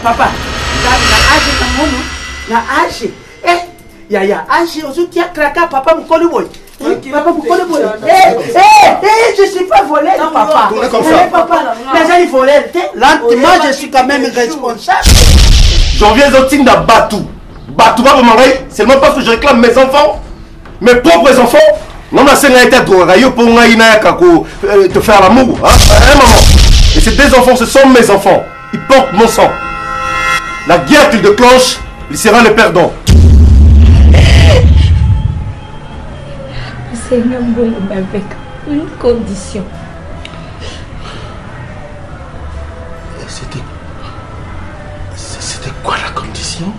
Papa, na âge. Ya, âge, aujourd'hui, craqué, papa, mon col boy. Papa, mon col boy. Je suis pas volé, papa. Papa, mais j'ai volé. Lentement, je suis quand même responsable. J'en viens au team de Batou. Batou va me marier, seulement parce que je réclame mes enfants, mes propres enfants. Non, mais c'est un état pour te faire l'amour. Hein, maman. Et ces deux enfants, ce sont mes enfants. Ils portent mon sang. La guerre qu'il déclenche, il sera le perdant. Seigneur, avec une condition. C'était quoi la condition?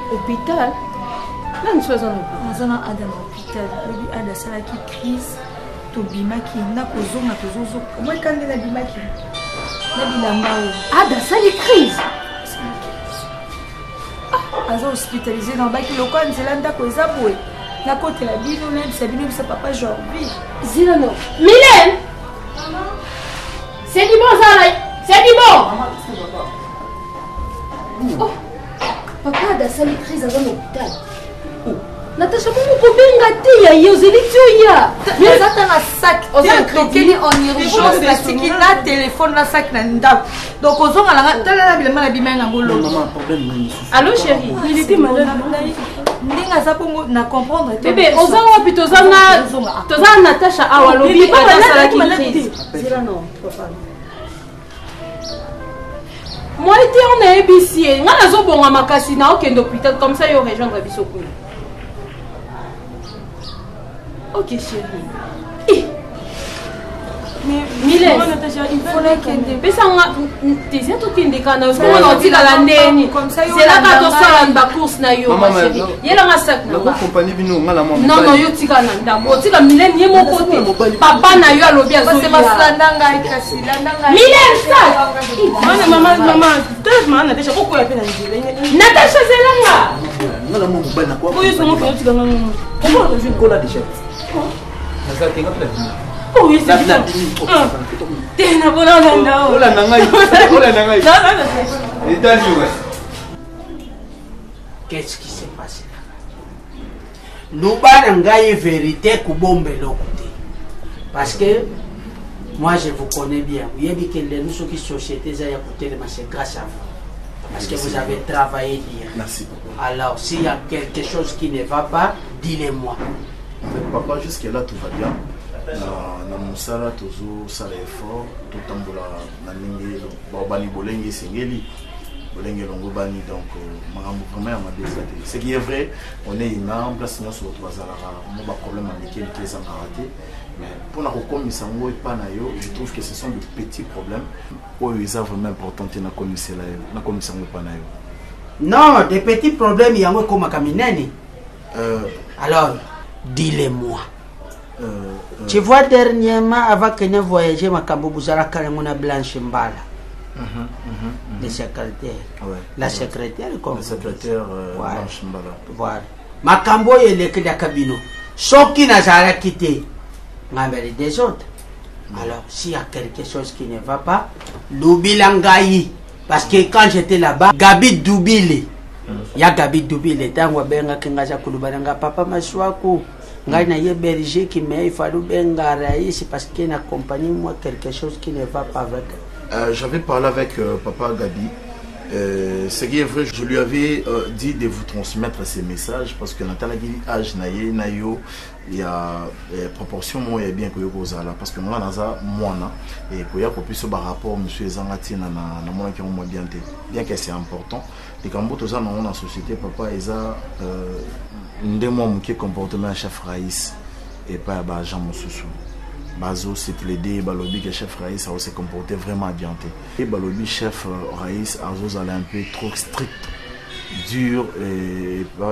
Hôpital? Là, nous sommes en hôpital. Il y a une crise. Tobimaki, na kozonga tozozo. Moi quand il a bimaki. Na bilambao. Ah, dans ça les crises. Ah, azo hospitalisé dans baki local, c'est là ndako ezaboué. Na côté la bino, même c'est bino, c'est papa Jorvi. Zilano. Mylène. C'est du bon ça là. C'est du bon. Oh. Papa dans ça les crises dans l'hôpital. Natacha, comment tu peux gâter? Il y a des ya. Mais attends un sac. On a créé en urgence la sécurité, la téléphone, la sac nanda. Donc on a la allô chérie, il était malade. Na comprendre. Bébé, on a plutôt ça Natacha awa lobby à la crise. Moi était on est ébicié. On a zo bonga makasi na aucun hôpital comme ça yo rejoindre biso kuna. Ok chérie. Mylène, il faut que ça tes tout qui indicana parce qu'on dit la ndeni. C'est là quand on sort la course na yo ma chérie. Yela nga sac na. La compagnie bino ngala maman. Non yo tika na ndambo. Tika Mylène yé mon côté. Papa na yo a lobby azo. C'est ma slandanga ikasi landanga. Mylène ça. Maman, deux maman Natacha pourquoi elle fait na Natacha zelanga. Ngala maman bana quoi. Oyo so mo tika na. Comment on joue cola déjà? Ça t'es capable. Oh oui, c'est ça. T'es na bona nanda. Ola nangai. Ola nangai. Qu'est-ce qui s'est passé là? Nous avons une vérité pour bomber l'autre. Parce que moi je vous connais bien. Vous avez dit que nous sommes qui société, c'est grâce à vous. Parce que vous avez travaillé bien. Merci papa. Alors s'il y a quelque chose qui ne va pas, dis-le-moi. Papa, jusque-là tout va bien. Na musala tozo sala effort tout tambola na ningi bali bolenge sengeli bolenge longo bani donc marambo vraiment ma désolé ce qui est vrai on est en place nous sur trois on a problème avec qui ça m'a raté mais pour na kokomisa ngo pa na yo je trouve que ce sont de petits problèmes où ils sont vraiment importants na komisa la na komisa ngo pa na yo non des petits problèmes yango comme kamineni alors dis-le-moi. Tu vois dernièrement avant que nous voyagions ma Bouzara Kalemona Blanche Mbala. Le secrétaire. Ouais. La secrétaire comme. Le secrétaire Blanche Mbala. Voilà. Ma cambo est le cabino. Sauf qui n'a jamais quitté. Mais des autres. Alors s'il y a quelque chose qui ne va pas, l'oubilangaï. Parce que quand j'étais là-bas, Gabi Doubili. Il y a Gabi Doubili. Tant que benga kingaza kulubaranga papa maswaku. Il berger qui il fallu bien c'est parce qu'il accompagné moi quelque chose qui ne va pas avec. J'avais parlé avec papa Gabi. Ce qui est vrai, je lui avais dit de vous transmettre ces messages parce que dans âge nayo il y a proportion moi est bien que là parce que moi naza moana et que ya plus par rapport monsieur Zangati na moi qui ont bien que c'est important et quand vous ça dans la société papa eza ndemo qui comportement chef Raïs et pas Jean Moussoussou Bazo s'est plaidé, Balobi que chef Raïs a se comporté vraiment bien. Et Balobi chef Raïs a allé un peu trop strict, dur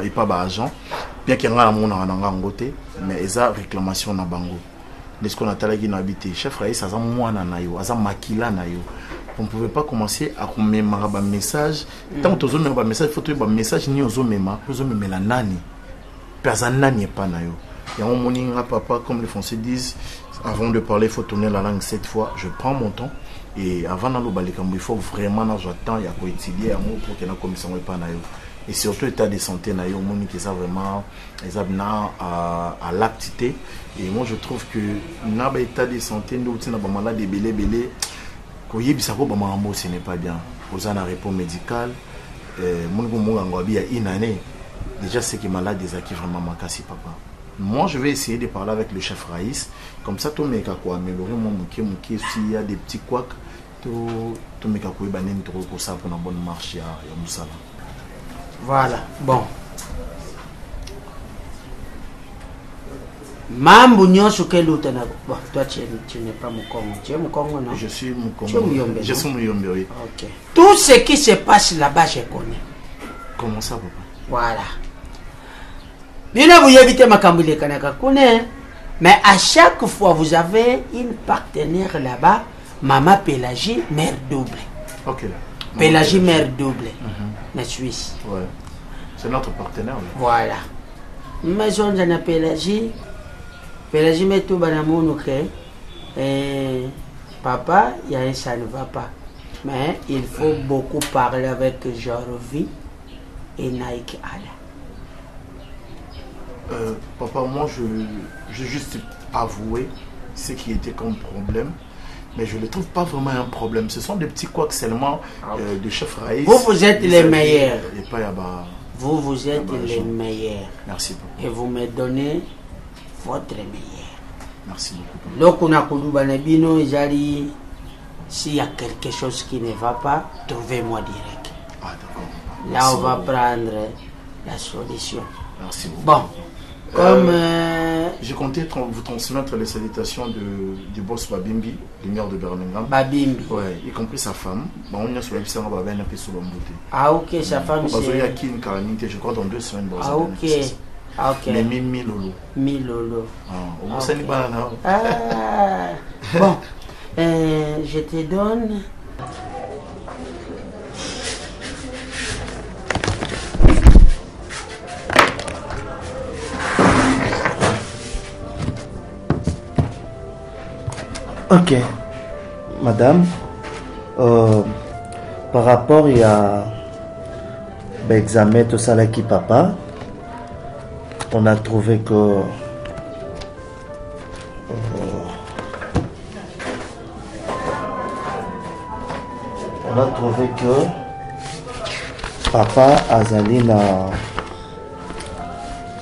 et pas agent. Bien qu'il y ait un côté, mais il y a réclamation na bango. De ce qu'on a talagé dans habité, chef Raïs a moins nayo, a makila nayo. On ne pouvait pas commencer à mettre un message. Tant que tu as un message, il faut trouver un message ni aux hommes, mais la nani. Personne n'est pas nayo. Il y a un moment papa, comme les Français disent, avant de parler, il faut tourner la langue 7 fois. Je prends mon temps. Et avant d'aller au Balikambou, il faut vraiment temps, il y a quoi étudier un mot pour que la commission ne pas nayo. Et surtout l'état de santé nayo, mon qui ça vraiment, ils ont à l'aptité. Et moi je trouve que n'a pas état de santé, nous sommes pas malade de belé. Quand il y a ce n'est pas bien. Aux un repos médical, une année. Déjà c'est qui malade des acquis vraiment makasi papa. Moi je vais essayer de parler avec le chef Raïs. Comme ça tout me quoi améliorer mon mouké s'il y a des petits couacs, tout me quoi banen trop pour ça pour une bonne marche à Moussala. Voilà, bon. Mambo nyonso ke luta na bon, toi tu n'es pas Mukongo. Tu es Mukongo, non? Je suis Mukongo. Tu es Muyombe. Je suis Muyombe, oui. Ok. Tout ce qui se passe là-bas, je connais. Comment ça, papa? Voilà. Bina vous évitez ma kambile kanaka kune. Mais à chaque fois, vous avez une partenaire là-bas, Maman Pélagie, mère double. Ok. Pélagie, mère double. La Suisse. Ouais. C'est notre partenaire. Là. Voilà. Maison de la Pélagie. Pélagie met tout banamounou que papa, ça ne va pas. Mais il faut beaucoup parler avec Jorovi et Nike Ala. Papa, moi je juste avoué ce qui était comme problème. Mais je ne trouve pas vraiment un problème. Ce sont des petits couacs seulement de chef Raïs. Vous êtes les meilleurs. Vous êtes les meilleurs. Merci beaucoup. Et vous me donnez votre meilleur. Merci beaucoup. S'il y a quelque chose qui ne va pas, trouvez-moi direct. Ah, d'accord. Là, on va prendre la solution. Merci beaucoup. Bon. Comme je comptais vous transmettre les salutations du boss Babimbi, du maire de Birmingham. Babimbi. Ouais, y compris sa femme. Ah ok, sa femme c'est... Je crois dans 2 semaines. Ah ok. Ah, ok. Mais Milolo. Milolo. Ah, okay. Bon, je te donne... Ok, madame, par rapport à l'examen tout ça là qui papa, on a trouvé que papa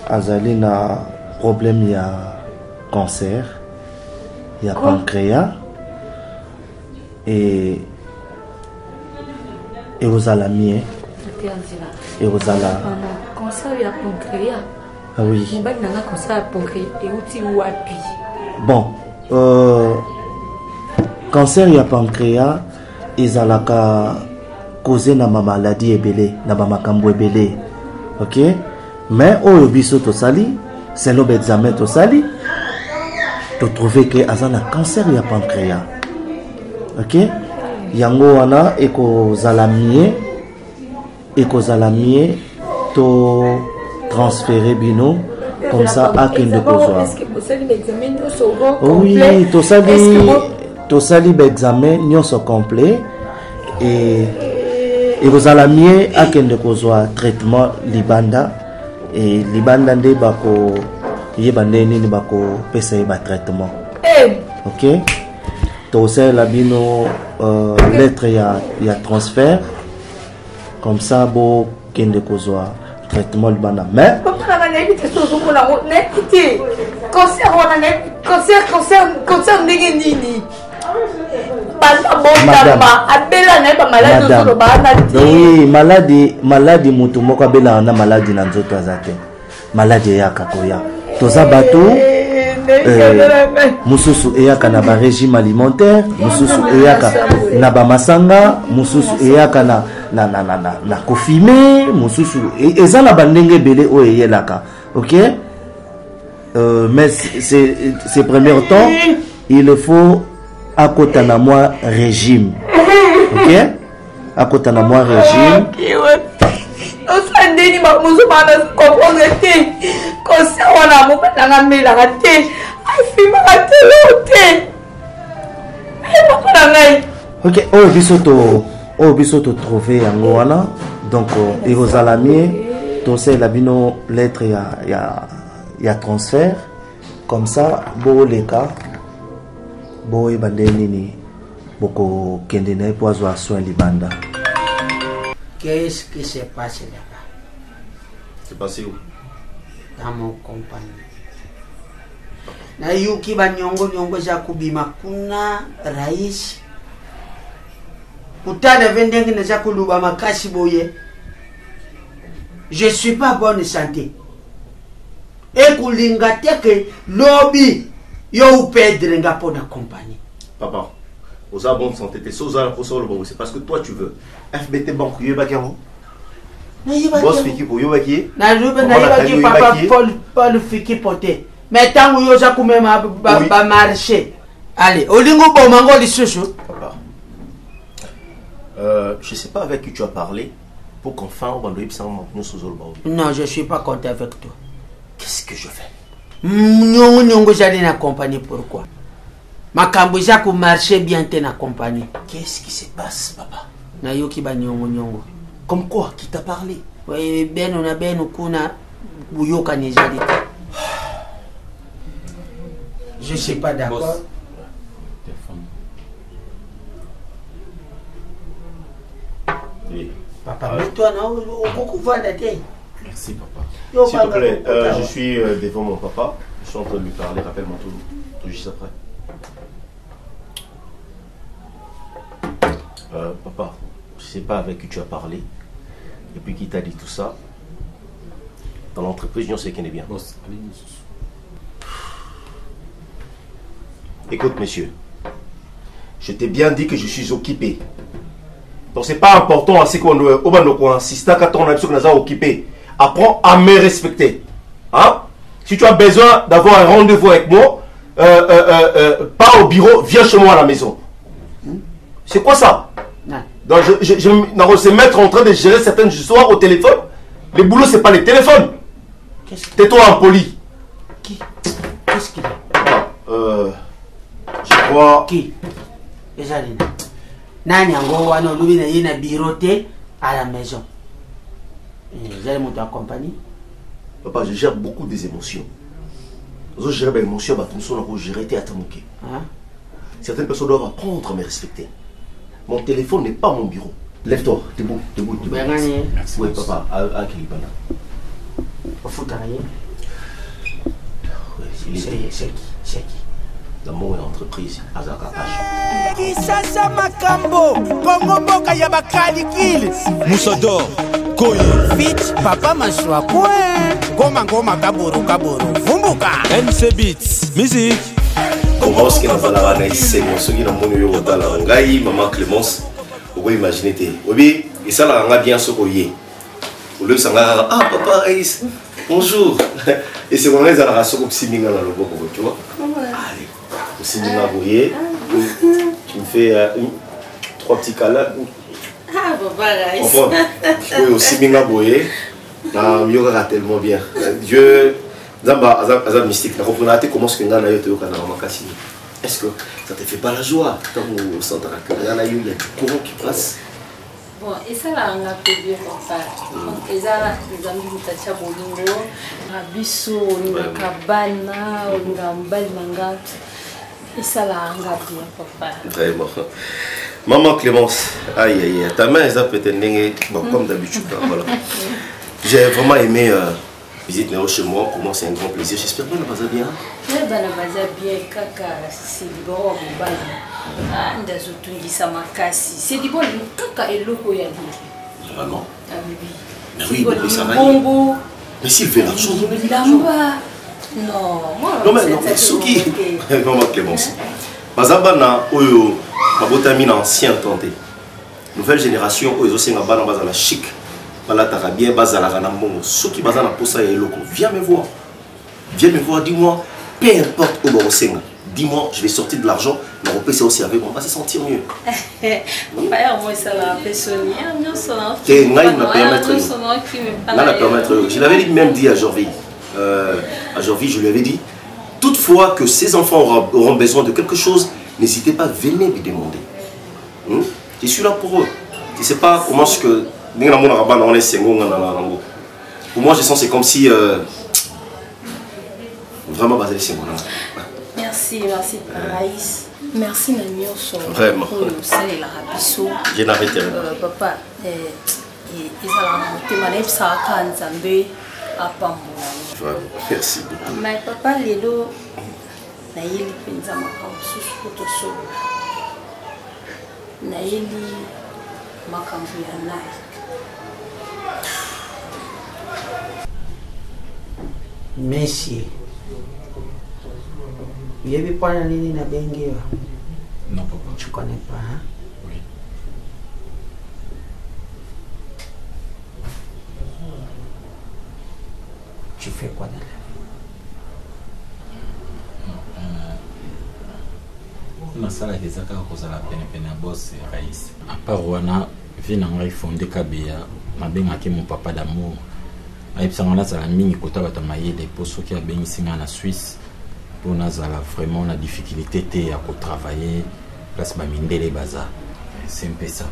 azali na problème ya cancer. Il y a pancréas et aux alamien et aux ala. Cancer il y a pancréas. Ah oui. Cancer pancréas bon, cancer il y a pancréas ils ont la causé na ma maladie ebele na ba makambo ebele. OK? Mais au biso to sali, c'est l'objet examen to sali. Tu trouves que azana cancer ya pancréas. OK? Yango wana eko zalamie to transférer bino comme ça à kende kozwa. Oui, to sali examen nyonso complet et eko zalamie à kende kozwa traitement libanda et libanda nde bako yebande nini bako pesa yeba traitement. OK? To la bino lettre ya transfert comme ça bo kende kozwa traitement libanda. Mais oui, maladie mutu moko bela na maladie na nzoto azate. Maladie ya kakoya. Toza bato mususu eyaka na ba régime alimentaire, mususu eyaka na ba masanga, mususu eyaka na kofime, mususu eza na bandenge belé o eyelaka. OK? Mais ces premiers temps, il faut akotana moi régime. OK? Akotana moi régime. Osandeni ba muzumana comprendre te. Kosa wana mo batanga mela te. Ai fima te lote. Ai bakona ngai. OK, biso to trouver yango wana. Donc ekozalami to c'est la bino lettre ya transfert comme ça bo leka bo ebandeni ni boko kende na poizo a soin libanda. Qu'est-ce qui s'est passé là-bas? C'est passé où? Dans mon compagnie. Na yuki ba nyongo za kubima kuna rais. Kutada vendenge na za kuluba makasi boye. Je suis pas bonne santé. Et kulinga teke lobby yo perdre nga pona compagnie. Papa, aux bonne santé, t'es soza pour ça le bon, c'est parce que toi tu veux. FBT banque yebakamo. Boss fiki pour yebaki. Na ruben na yebaki papa Paul fiki poté. Mais tant que yo za kumema ba marché. Allez, olingo bo mango lisusu. Papa. Je sais pas avec qui tu as parlé pour qu'enfin on va nous Non, je suis pas content avec toi. Qu'est-ce que je fais? Nyongo j'allais na compagnie pourquoi? Makambo za ku marché bien te na compagnie. Qu'est-ce qui se passe, papa? Na yoki ba nyongo. Comme quoi? Qui t'a parlé? Oui, ben on a ben kuna buyoka nizali. Je suis pas d'accord. Oui. Papa, mais toi non, beaucoup va dater. Merci papa. S'il te plaît, je suis devant mon papa. Je suis en train de lui parler. Rappelle-moi tout juste après. Papa, je ne sais pas avec qui tu as parlé. Et puis qui t'a dit tout ça. Dans l'entreprise, on sait qu'il est bien. Écoute, monsieur. Je t'ai bien dit que je suis occupé. Donc c'est pas important à ce qu'on doit insister quand on a besoin de occupé. Apprends à me respecter. Hein? Si tu as besoin d'avoir un rendez-vous avec moi, pas au bureau, viens chez moi à la maison. C'est quoi ça? Donc je sais mettre en train de gérer certaines histoires au téléphone. Le boulot c'est pas les téléphones. Tais-toi impoli. Qui? Qu'est-ce qu'il a? Je crois. Qui? Esalina. Nani ango wano lubi na yina birote à la maison. Vous allez monter en compagnie? Papa, je gère beaucoup des émotions. Je gère des émotions, je gère tes atamuke. Certaines personnes doivent apprendre à me respecter. Mon téléphone n'est pas mon bureau. Lève-toi, debout. Merci. Oui, papa, à Kilibana. Au foot à rien. C'est qui? Dans mon entreprise, Azaka H. Kisasa Makambo, Kongo Mboka Yabakalikil. Moussador, Koye. Fit, Papa Mashwakwe. Goma Kaburu, Vumbuka. NC Beats, musique. Comment est-ce qu'il a fallu avoir ces morceaux qui n'ont pas eu autant la Ngaï, Maman Clémence, vous pouvez imaginer. Oui, et ça l'a bien ce qu'on y est. Au lieu de s'engager, ah papa, bonjour. Et c'est vraiment ça la race au Siminga dans le beau, tu vois. Allez, au Siminga, vous voyez, tu me fais 3 petits câlins. Ah, papa, comprends? Oui, au Siminga, vous voyez, il y aura tellement bien. Dieu. Zamba mystique. Comment est-ce que tu as est-ce que ça te fait pas la joie quand vous sentez que il y a du courant qui passe? Bon, et ça là, on a payé pour ça. Et ça, les amis de Tacha Bolingo, Abisso, on a Kabana, on a Mbalmanga. Et ça là, on a payé pour ça. Très bon. Maman Clémence, aïe, ta main, elle a peut-être comme d'habitude. Voilà. J'ai vraiment aimé. Visite chez moi, pour moi c'est un grand plaisir. J'espère que ça va bien. Oui, ça va bien, kaka, c'est bon, c'est du bon, kaka et l'eau, il y a dit. Vraiment? Ah oui. Mais oui, mais ça va. Mais s'il fait l'argent, Lamba. Non, moi, non, mais Souki. Maman Clémence. Bazabana, Oyo, Mabotami, ancien tenté. Nouvelle génération, Oyo, Zosé, Ngabana, Bazala chic. Bala Tarabien, Bazala Ranamon, Souki, Bazana, Posa et Loko. Viens me voir. Viens me voir, dis-moi, peu importe où on s'est. Dis-moi, je vais sortir de l'argent, mais on peut aussi avec moi, on va se sentir mieux. Je l'avais même dit à Jorvi. Je lui avais dit, toutefois que ces enfants auront besoin de quelque chose, n'hésitez pas, venez me demander. Je suis là pour eux. Je ne sais pas comment est-ce que... Pour moi, je sens c'est comme si... Vraiment basé sur moi. Merci Raïs. Merci Nanyoso. Vraiment. Je n'arrête rien. Papa, merci beaucoup. Mais papa, Lelo, Naïli Penzama, Susu, Naïli Makambuya. Messi. Vous avez pas la ligne à Bengue? Non, papa. Tu connais pas, hein? Oui. Tu fais quoi dans la vie? On a ça la Kezaka cause la peine boss Raïs. À part wana, vient en fondé Kabia, ma bengaki mon papa d'amour. Aïpsangana ça la mini kota batamaye des postes qui a béni singa na Suisse. Pour nazala vraiment la difficulté à travailler place bamindele baza. C'est un peu ça.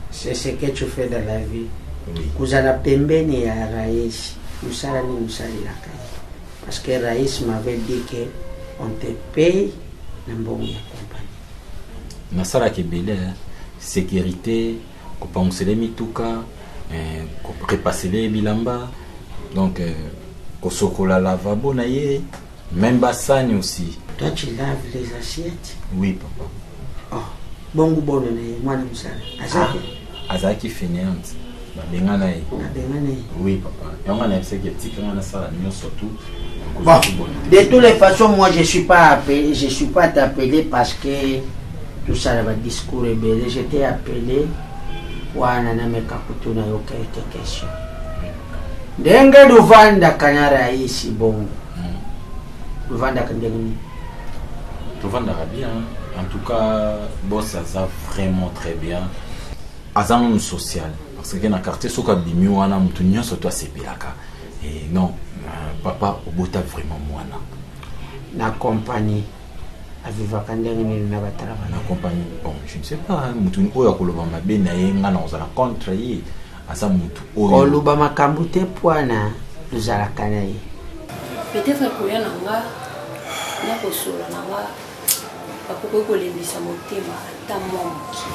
C'est ce que tu fais dans la vie. Oui. Vous allez pembeni ya Raïs. Parce que Raïs m'avait dit que on te paye n'importe quoi compagnie. Nasala kebele sécurité, ko pamusele mituka, ko repasser les bilamba. Donc ko sokola lavabo na ye. Même Bassani aussi. Toi, tu laves les assiettes? Oui, papa. Oh, bon bon, moi, je Azaki. Azaki fainéante. Benganaï. Oui, papa. Et on a fait que petit quand on a ça, nous surtout. Bon, de toutes les façons, moi, je suis pas appelé, je suis pas appelé parce que tout ça va discours rebelle. J'étais appelé pour un kakutu na yo quelques questions. Dengue du vanda kanara ici bon. Tout vendra bien. En tout cas, boss ça vraiment très bien. Azam social. Parce que dans le quartier, ce qu'on a dit, on a tout surtout à Sepilaka. Et non, papa, au bout vraiment moi. La compagnie. La compagnie, bon, je ne sais pas. Moutouni oya kolobama bena yenga na ozala contre ye. Asa mutu oya. Kolobama kambute poana uzala kanaye. Peut-être que y a nanga na kosola nanga bakoko kolembisa motema ata moki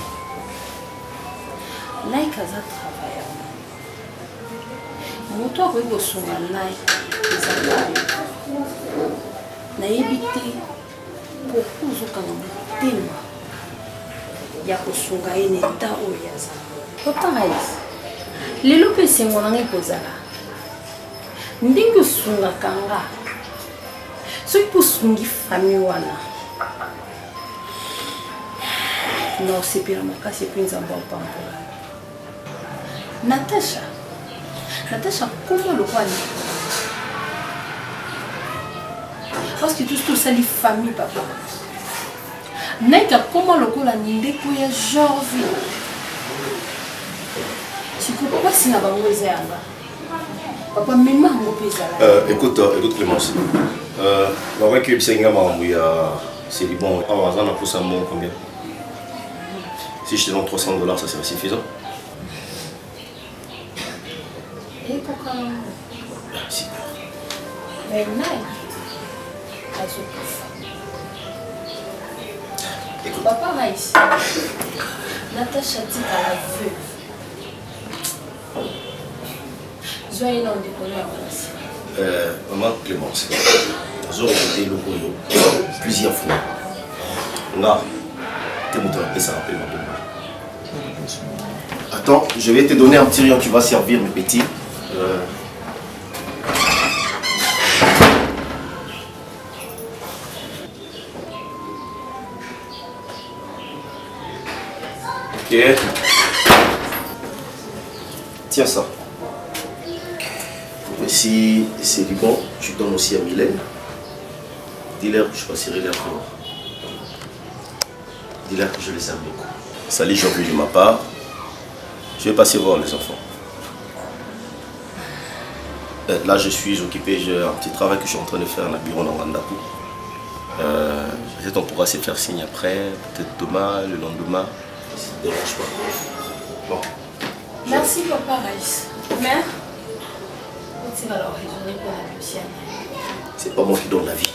nai kaza travailler moto akoki kosunga nai ezala nayebi te pourkui ozokanga motema ya kosunga ye na eta oyo yaza papa Raïs lelo mpe esengo nanga ekozala ndenge osungaka nga soki mpo osungi famille wana na osepela makasi epe nzambe opambola Natasha comment le roi parce que tout ça les familles papa naika comment le roi la ndeko ya Jorvi sikopa sina bango ezanga papa même ngo pesa écoute Clémence on va que c'est c'est du bon on va pour ça combien si je te donne $300 ça serait suffisant. Et pourquoi si. Mais non. Écoute. Papa va ici. Natacha dit à la veuve. Joyeux nom de colère aussi. Maman Clémence, j'ai répété le boulot plusieurs fois. Là, t'es monté et ça rappelle ma demande. Attends, je vais te donner un petit rien, tu vas servir mes petits. Ok. Tiens ça. Si c'est du bon, tu donnes aussi à Mylène. Dis-leur que je passerai leur tour. Dis-leur que je les aime beaucoup. Salut Jean-Pierre de ma part. Je vais passer voir les enfants. Là, je suis occupé, j'ai un petit travail que je suis en train de faire dans le bureau d'Angandakou. Peut-être on pourra se faire signe après, peut-être demain, le lendemain. Ça ne dérange pas. Bon. Merci papa Raïs. Mère, tu vas leur raisonner pour la Lucienne. C'est pas moi qui donne la vie.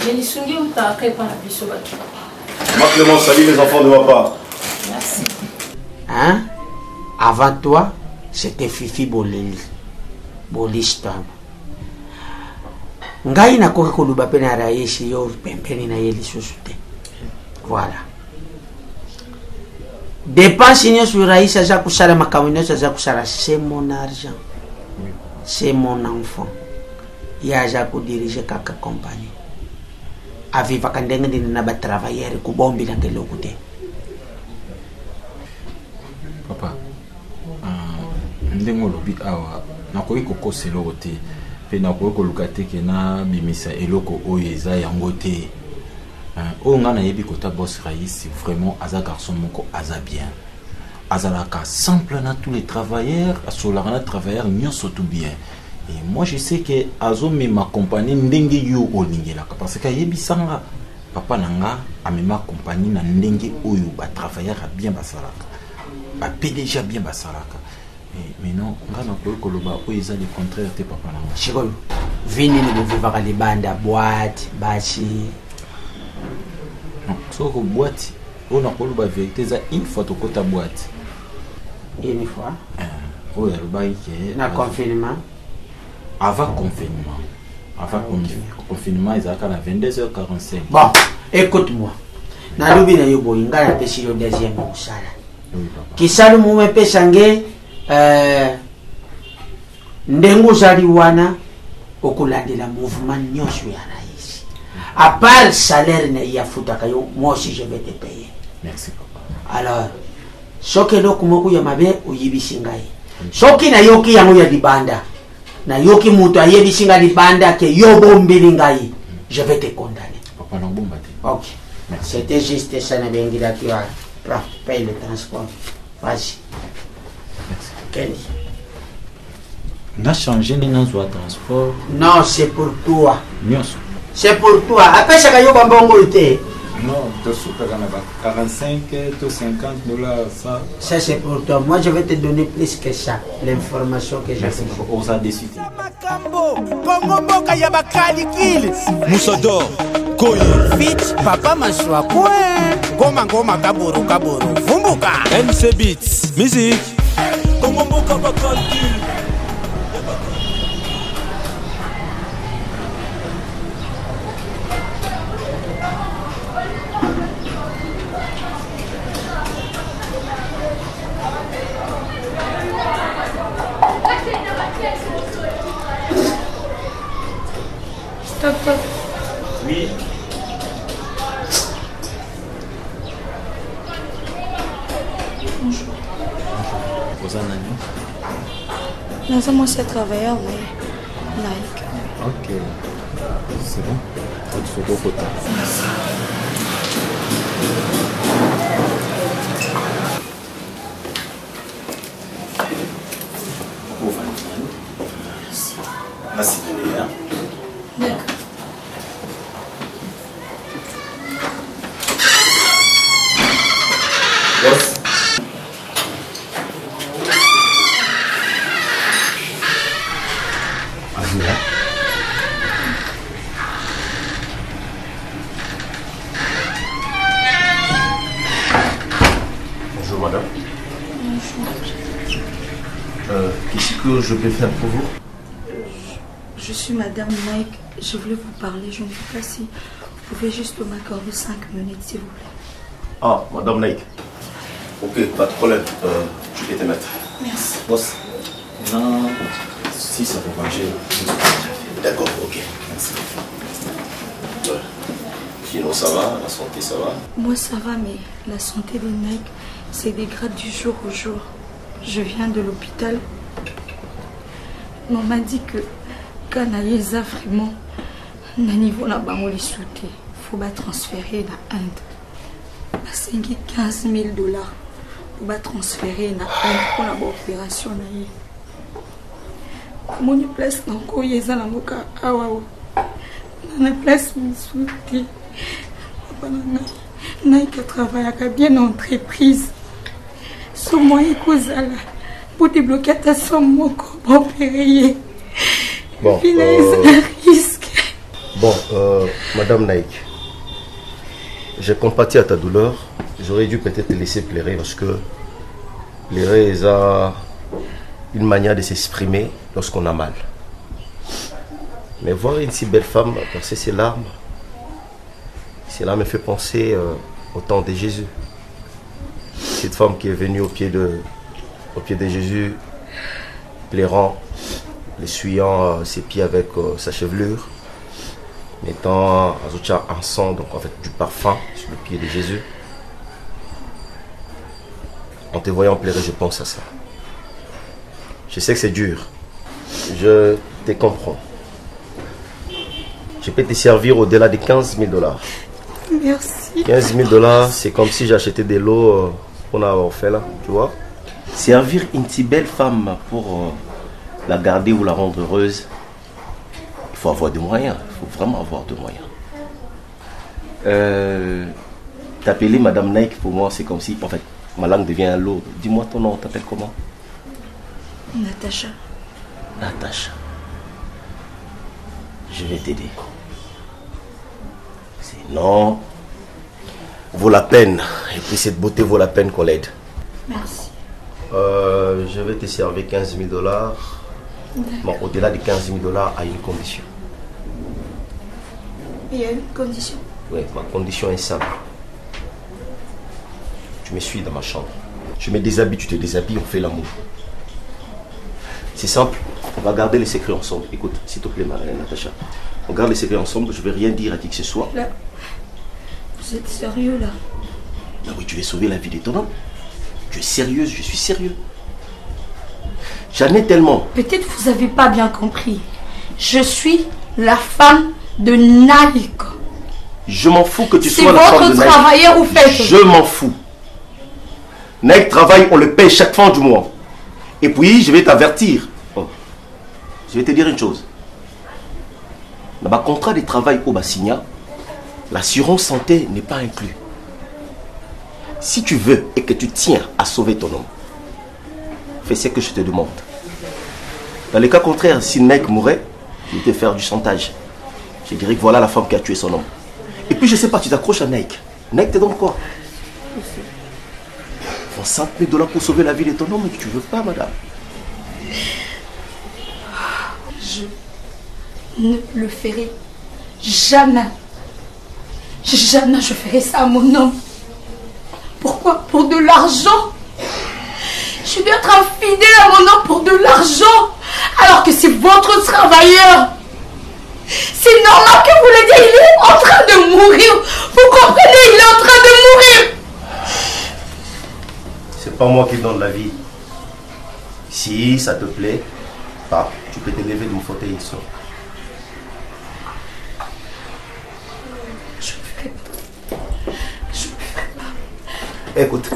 Je n'ai souillé ou t'as créé par la Lucienne. Moi Clément, salut les enfants de ma part. Merci. Hein? Avant toi, c'était Fifi Boleli. Bolistam. Ngai na koka kuluba pe na raisi yo pempeni na yeli susute. Voilà. Dépense ni sur raisi za kusala makamino za kusala, c'est mon argent. C'est mon enfant. Ya za ku diriger kaka compagnie. Aviva kandenge ni na ba travailler ku bombi na ngelo kute. Papa. Ndengo lobi awa nakoki kokosela oyo te mpe nakoki koluka te ke nabimisa eloko oyo eza yango te oyo ngai nayebi kota Boss Raïs vraiment aza garçon moko aza bien azalaka simple na tous les travailleurs asolaka na travailleur nyonso tout bien et moi je sais que azomema compagnie ndenge yo olingelaka parce que ayebisanga papa na nga amema compagnie na ndenge oyo batravailleur bien basalaka baPDG bien basalaka. Mais non, on a le contraire de papa. Chikolo, vini ni vivre les bandes à boîte, bâti. Non, sauf que boîte, on a pas la vérité, c'est une fois au côté boîte. Une fois. Oh, le bail qui est. Na confinement. Avant confinement. Avant confinement, ils ont à 22h45. Bon, écoute-moi. Na lubi na yobo ingala pesi yo deuxième kusala. Kisalu mume pesange ndengo zaliwana okulandela mouvement nyonso ya raisi. À part salaire na yafutaka yo, moi aussi je vais te payer. Merci papa. Alors, soki eloko moko ya mabe oyibisi ngai. Soki na yoki yango ya libanda, na yoki mutu ayebisi ngai libanda ke yo bombeli ngai, je vais te condamner. Papa na bomba te. Ok. C'était juste ça na bengi la tu as paye le transport. Vas-y. Merci. Kendi. On a changé les noms de transport. Non, c'est pour toi. Nyonso. C'est pour toi. Après ça yo bambongo te. Non, tu as 45 ou 50 $, ça. Ça c'est pour toi. Moi je vais te donner plus que ça. L'information que j'ai. On s'a décidé. Musador, Koyi, Fit, Papa Mashwakwe, Goma Goma Kaburu Kaburu, Vumbuka, NC Beats, musique, Gomomboka Bakali. Stop. Oui. Bonjour. Vous en avez? Nous sommes aussi travailleurs, oui. Like. Ok. C'est bon. Il faut beaucoup de temps. Merci. D'accord. Boss. Bonjour madame. Qu'est-ce que je peux faire pour vous? Je suis Madame Mike. Je voulais vous parler. Je ne sais pas si vous pouvez juste m'accorder 5 minutes, s'il vous plaît. Ah, Madame Nike. Ok, pas de problème. Je vais te mettre. Merci. Boss. Non, si ça peut marcher. D'accord, ok. Merci. Sinon, ça va, la santé, ça va? Moi, ça va, mais la santé de Nike se dégrade du jour au jour. Je viens de l'hôpital. On m'a dit que quand Naïza vraiment, na niveau na bango les souté, faut pas transférer na Inde. Parce que 15 000 $. Faut pas transférer na Inde pour la opération naïe. Mon place na ko yeza na moka awa. Na place mi souté. Papa na qui travaille à bien entreprise. Son moyen kozala pour débloquer ta somme mon corps opéré. Bon, risque. Bon, Madame Naïk, j'ai compati à ta douleur. J'aurais dû peut-être te laisser pleurer parce que pleurer est une manière de s'exprimer lorsqu'on a mal. Mais voir une si belle femme verser ses larmes, cela me fait penser au temps de Jésus. Cette femme qui est venue au pied de Jésus, pleurant, essuyant ses pieds avec sa chevelure, mettant un sang, donc en fait du parfum sur le pied de Jésus. En te voyant pleurer, je pense à ça. Je sais que c'est dur. Je te comprends. Je peux te servir au-delà de 15 000 $. Merci. 15 000 $, c'est comme si j'achetais des lots qu'on a fait là, tu vois. Servir une si belle femme pour la garder ou la rendre heureuse, il faut avoir des moyens. Il faut vraiment avoir des moyens. T'appeler Madame Naïk, pour moi, c'est comme si, en fait, ma langue devient lourde. Dis-moi ton nom, t'appelles comment? Natacha. Natacha. Je vais t'aider. C'est non. Vaut la peine. Et puis cette beauté vaut la peine qu'on l'aide. Merci. Je vais te servir 15 000 $. Bon, au-delà de 15 000 $, à une condition. Il y a une condition? Oui, ma condition est simple. Tu me suis dans ma chambre. Je me déshabille, tu te déshabilles, on fait l'amour. C'est simple, on va garder les secrets ensemble. Écoute, s'il te plaît, Natacha. On garde les secrets ensemble, je ne vais rien dire à qui que ce soit. Là, vous êtes sérieux là? Ah oui, tu veux sauver la vie de ton homme. Tu es sérieuse, je suis sérieux. J'en ai tellement. Peut-être vous n'avez pas bien compris. Je suis la femme de Naïk. Je m'en fous que tu sois la femme de Naïk. C'est votre travailleur ou fait? Je m'en fous. Naïk travaille, on le paye chaque fin du mois. Et puis, je vais t'avertir. Oh. Je vais te dire une chose. Dans ma contrat de travail au Bassigna, l'assurance santé n'est pas inclus. Si tu veux et que tu tiens à sauver ton homme, fais ce que je te demande. Dans le cas contraire, si Naïk mourait, je vais te faire du chantage. Je dirais que voilà la femme qui a tué son homme. Et puis, je ne sais pas, tu t'accroches à Naïk. Naïk te donne quoi? 5 000 $ pour sauver la vie de ton homme, mais tu ne veux pas, madame. Je ne le ferai jamais. Jamais je ferai ça à mon homme. Pourquoi? Pour de l'argent. Je dois être infidèle à mon homme pour de l'argent. Alors que c'est votre travailleur. C'est normal que vous le dites, il est en train de mourir. Vous comprenez, il est en train de mourir. C'est pas moi qui donne la vie. Si ça te plaît, bah, tu peux te lever de mon fauteuil ici. Je ne ferai pas. Je ne ferai pas. Écoute,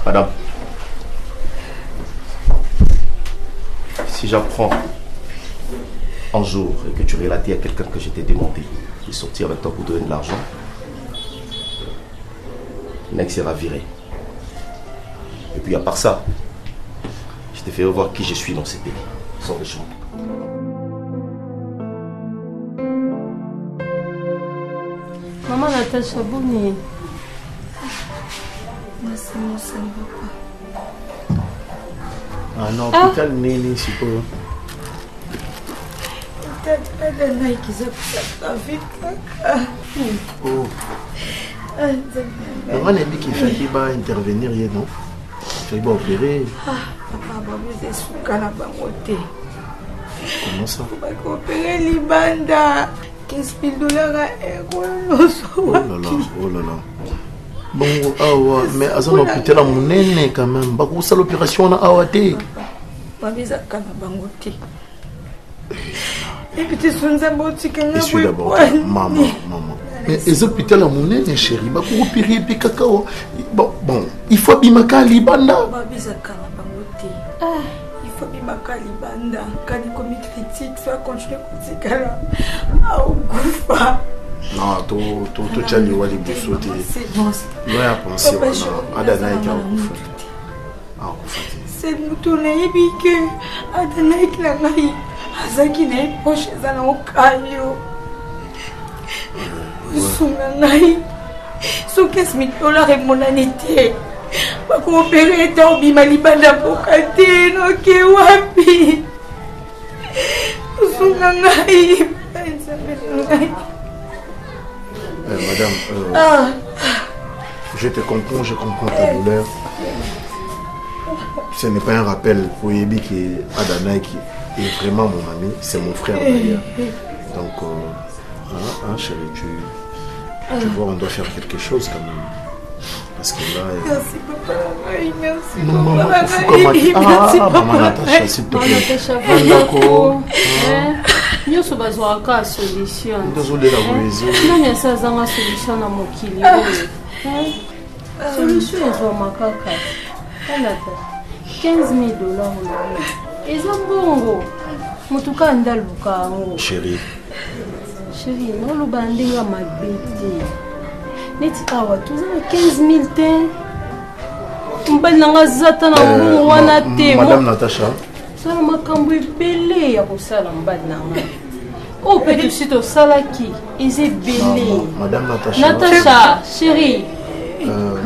madame. Si j'apprends un jour et que tu relatais à quelqu'un que je t'ai demandé de sortir avec toi pour te donner de l'argent, Naïk sera viré. Et puis à part ça, je te fais voir qui je suis dans ce pays. Sans le champ. Maman Natacha Boni. Moi, ça ne va pas. Ah non, hôpital Néné, c'est pas. Dada Naïk, ils ont pas vite. Oh. Maman a dit qu'il fallait pas intervenir, non? Il fallait opérer. Papa, vous êtes sous la bangote. Comment ça? Il faut opérer Libanda. $15 Oh là là. Bon, mais à un hôpital à Mounene quand même. Bah, ça l'opération à Awate. Et puis tu es suis d'abord, maman. Mais les hôpitaux à Mounene, chérie, bah, pour opérer puis cacao. Bon, il faut bimaka libanda. Il faut bimaka libanda. Quand il commet critique, soit continuer comme ça. Non, tout tchali wali boussoté. Non, à penser à Adanaïk à c'est nous tourner que Adanaïk la maille. Azaki na poche za na okayo. Sunganai. So $15 et monanité. Ba ko opérer ta bima libanda pokate no ke wapi. Sunganai. Madame, je te comprends, je comprends ta douleur. Ce n'est pas un rappel pour Yebi qui est Adanaï qui est vraiment mon ami, c'est mon frère d'ailleurs. Donc, chérie, tu vois, on doit faire quelque chose quand même. Parce que là... Merci papa, merci non, maman, il faut qu'on m'a... maman Natacha, s'il te plaît. D'accord. Nyonso bazwaka solution. Désolé la raison. Nani asazanga solution na mokili. Solution ezoma kaka. $15,000 eza bongo mutuka ndaluka ngo. Chérie, noloba ndenge mabe te. Neti awa toza na 15,000 te. Mbali nanga zata na mbongo wana te. Madame Natacha. Sala makambo ebele ya kosala mbali nanga. Oh, peut-être si tu salaki, ils est belé. Madame Natacha, chérie.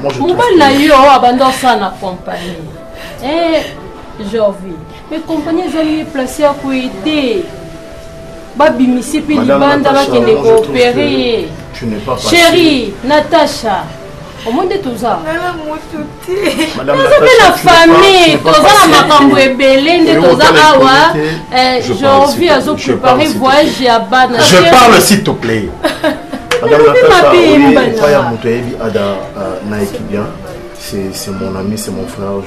Moi je mon bal na yo abandon ça na compagnie. Jovi. Mais compagnie est placée à aider. Babi misi puis libanda là qui est coopérer. Tu n'es pas chérie, Natacha. Au monde de tout ça. Madame la famille, tout ça la makambo ebele de tout ça awa. Jovi a zo préparé voyage à Bana. Je parle s'il te plaît. Madame Natacha, oui, Faya Moutouebi Ada Naïki bien. C'est mon ami, c'est mon frère.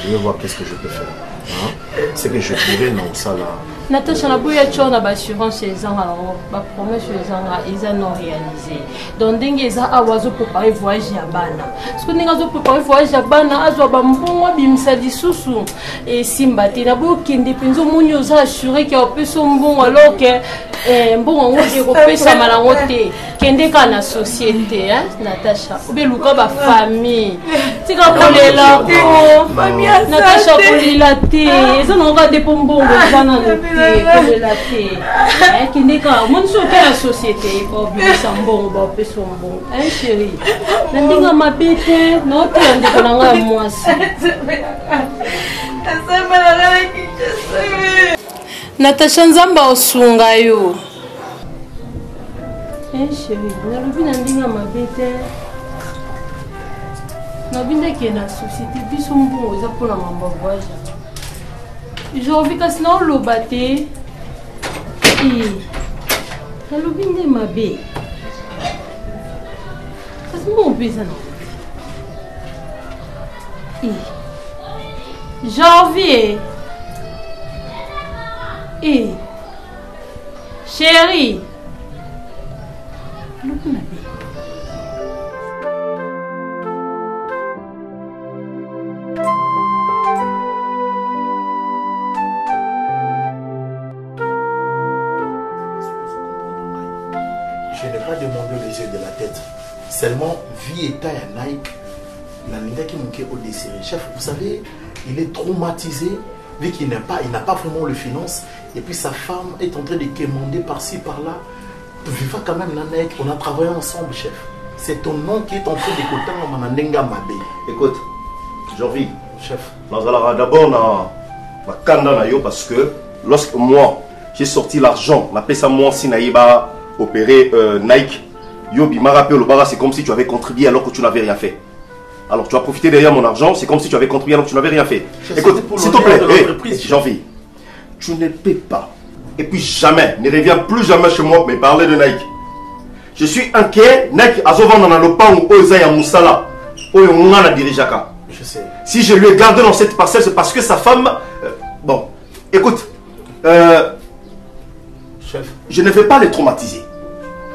Je vais voir qu'est-ce que je peux faire. C'est que je pourrais, non, ça là. Natacha, la bouille de chon, l'assurance, les gens, la promesse, les gens, ils ont non réalisé. Donc, ils ont préparé voyage à Bana. Parce que nous avons préparé voyage à Bana, nous avons bon, bimsa di sousou. Et Simbati, la bouille qui dépend de mon nous a assuré qu'il y a un peu son bon, alors que bon, on a repéré sa malangoté. Kende ka na société, hein, Natacha. Obeluka ba famille. Tika kolela ko. Natacha kolela te. Eza nonga depombo ngozana te kolela te. Kende ka mon so ke na société ko bisa mbongo ba peso mbongo. Chérie. Ndinga mabete no te ndiko nanga mwasi. Natacha nzamba osunga yo. Chérie, nalobi na ndinga mabe te. Nabindaki na société biso mbongo eza mpona mamba voyage. Jovi kasi na oloba te. Nalobi nde mabe. Kasi mbongo mpe eza na Jovi. Chérie. Je n'ai pas demandé les yeux de la tête. Seulement, vie et taille à Nike, la Linda qui manquait au désir. Chef, vous savez, il est traumatisé, vu qu'il n'a pas vraiment le finance. Et puis sa femme est en train de quémander par-ci, par-là. Viva quand même, Nike, on a travaillé ensemble, chef. C'est ton nom qui est en train d'écouter Manandenga Mabé. Écoute, Jovi, chef, d'abord, parce que lorsque moi, j'ai sorti l'argent, la pesa moi, si naïba opéré Nike, Yobi m'a rappelé le bara, c'est comme si tu avais contribué alors que tu n'avais rien fait. Alors tu as profité derrière mon argent, c'est comme si tu avais contribué alors que tu n'avais rien fait. Écoute, s'il te plaît, Jovi, tu ne peux pas Et puis jamais, ne reviens plus jamais chez moi, mais parler de Nike. Je suis inquiet, Nike a souvent dans le pan où Oza ya Moussala, où on a dirijaka. Je sais. Si je lui ai gardé dans cette parcelle, c'est parce que sa femme... bon, écoute, chef, je ne vais pas les traumatiser.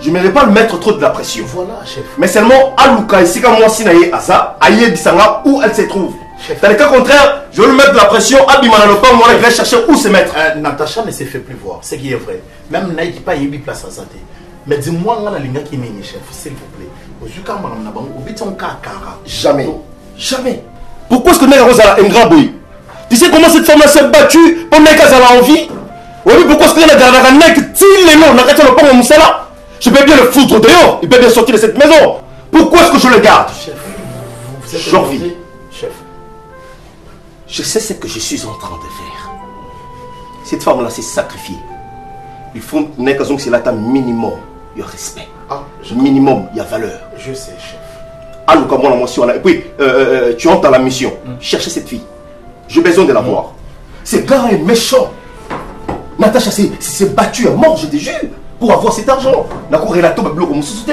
Je ne vais pas le mettre trop de la pression. Voilà, chef. Mais seulement, Aluka, ici, quand moi, si naïe Asa, Aïe Bissanga, où elle se trouve. Chef. Dans le cas contraire, je vais lui mettre de la pression, Abimana le pan, moi, je vais chercher où se mettre. Natacha ne s'est fait plus voir, ce qui est vrai. Même Nike pas eu place à sa tête. Mais dis-moi, on a la ligne qui est chef, s'il vous plaît. Jamais. Jamais. Pourquoi est-ce que Neka Rosa est un boy? Tu sais comment cette femme-là s'est battue pour Neka a envie? Oui, pourquoi est-ce que Neka a Neka le nom, Naka le pan au Moussala? Je peux bien le foutre dehors, il peut bien sortir de cette maison. Pourquoi est-ce que je le garde? Chef, J'envie. Chef. Je sais ce que je suis en train de faire. Cette femme-là s'est sacrifiée. Il faut Neka Zong, c'est là, minimum, il y a respect. Minimum, il y a valeur. Je sais, chef. Alors, comme moi, et puis, tu entres dans la mission. Cherchez cette fille. J'ai besoin de la voir. Ce gars est méchant. Natacha s'est battue à mort, je te jure, pour avoir cet argent. D'accord, il a tout bloqué comme sous